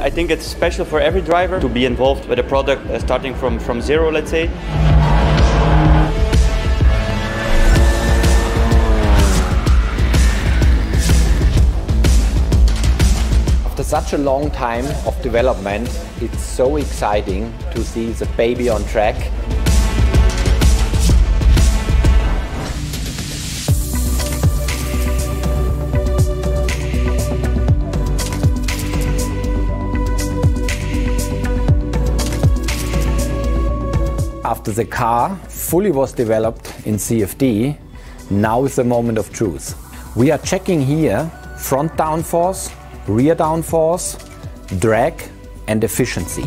I think it's special for every driver to be involved with a product starting from zero, let's say. After such a long time of development, it's so exciting to see the baby on track. After the car fully was developed in CFD, now is the moment of truth. We are checking here front downforce, rear downforce, drag and efficiency.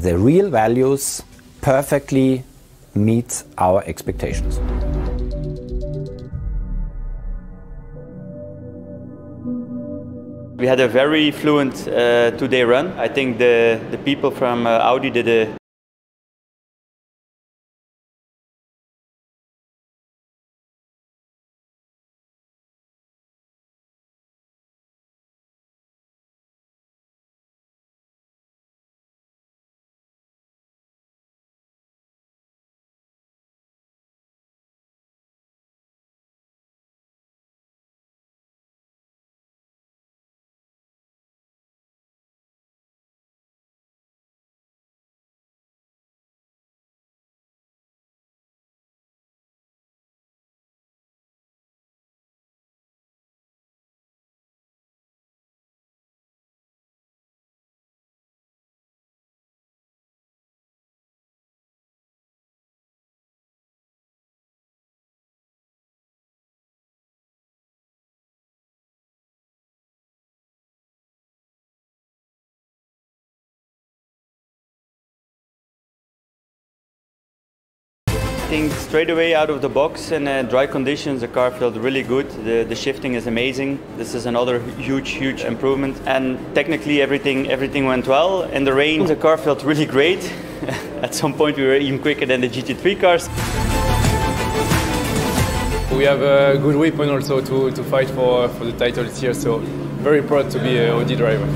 The real values perfectly meet our expectations. We had a very fluent two-day run. I think the people from Audi did a I think straight away out of the box in dry conditions the car felt really good. The shifting is amazing. This is another huge improvement, and technically everything went well. In the rain the car felt really great. At some point we were even quicker than the GT3 cars. We have a good weapon also to fight for the title this year, so very proud to be an Audi driver.